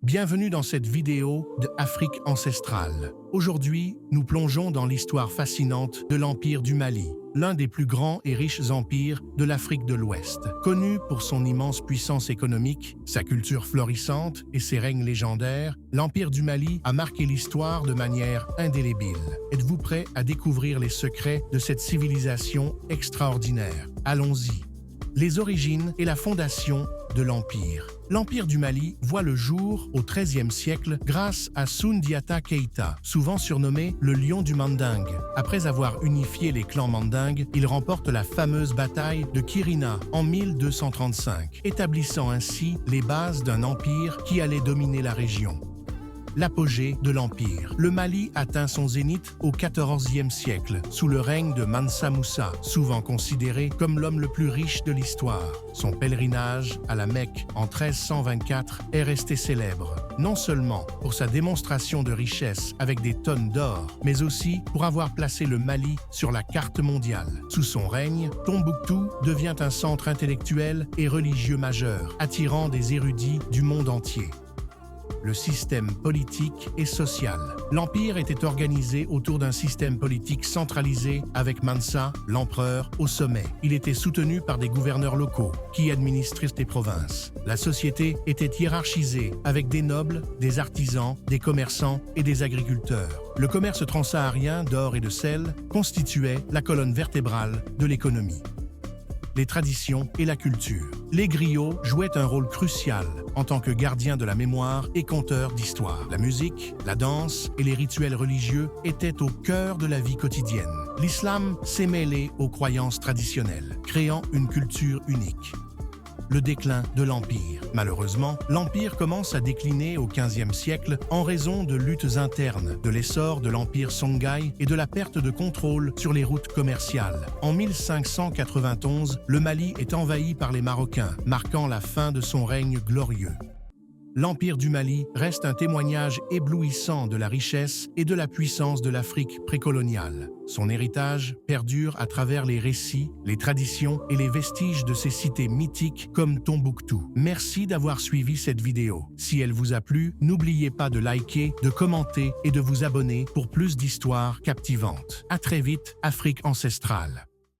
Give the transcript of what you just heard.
Bienvenue dans cette vidéo de Afrique ancestrale. Aujourd'hui, nous plongeons dans l'histoire fascinante de l'Empire du Mali, l'un des plus grands et riches empires de l'Afrique de l'Ouest. Connu pour son immense puissance économique, sa culture florissante et ses règnes légendaires, l'Empire du Mali a marqué l'histoire de manière indélébile. Êtes-vous prêt à découvrir les secrets de cette civilisation extraordinaire? Allons-y. Les origines et la fondation de l'Empire. L'Empire du Mali voit le jour au XIIIe siècle grâce à Soundiata Keïta, souvent surnommé le Lion du Mandingue. Après avoir unifié les clans mandingues, il remporte la fameuse bataille de Kirina en 1235, établissant ainsi les bases d'un empire qui allait dominer la région. L'apogée de l'Empire. Le Mali atteint son zénith au XIVe siècle, sous le règne de Mansa Moussa, souvent considéré comme l'homme le plus riche de l'histoire. Son pèlerinage à la Mecque en 1324 est resté célèbre, non seulement pour sa démonstration de richesse avec des tonnes d'or, mais aussi pour avoir placé le Mali sur la carte mondiale. Sous son règne, Tombouctou devient un centre intellectuel et religieux majeur, attirant des érudits du monde entier. Le système politique et social. L'Empire était organisé autour d'un système politique centralisé avec Mansa, l'empereur, au sommet. Il était soutenu par des gouverneurs locaux qui administraient les provinces. La société était hiérarchisée avec des nobles, des artisans, des commerçants et des agriculteurs. Le commerce transsaharien d'or et de sel constituait la colonne vertébrale de l'économie. Les traditions et la culture. Les griots jouaient un rôle crucial en tant que gardiens de la mémoire et conteurs d'histoire. La musique, la danse et les rituels religieux étaient au cœur de la vie quotidienne. L'islam s'est mêlé aux croyances traditionnelles, créant une culture unique. Le déclin de l'Empire. Malheureusement, l'Empire commence à décliner au XVe siècle en raison de luttes internes, de l'essor de l'Empire Songhai et de la perte de contrôle sur les routes commerciales. En 1591, le Mali est envahi par les Marocains, marquant la fin de son règne glorieux. L'Empire du Mali reste un témoignage éblouissant de la richesse et de la puissance de l'Afrique précoloniale. Son héritage perdure à travers les récits, les traditions et les vestiges de ces cités mythiques comme Tombouctou. Merci d'avoir suivi cette vidéo. Si elle vous a plu, n'oubliez pas de liker, de commenter et de vous abonner pour plus d'histoires captivantes. À très vite, Afrique ancestrale.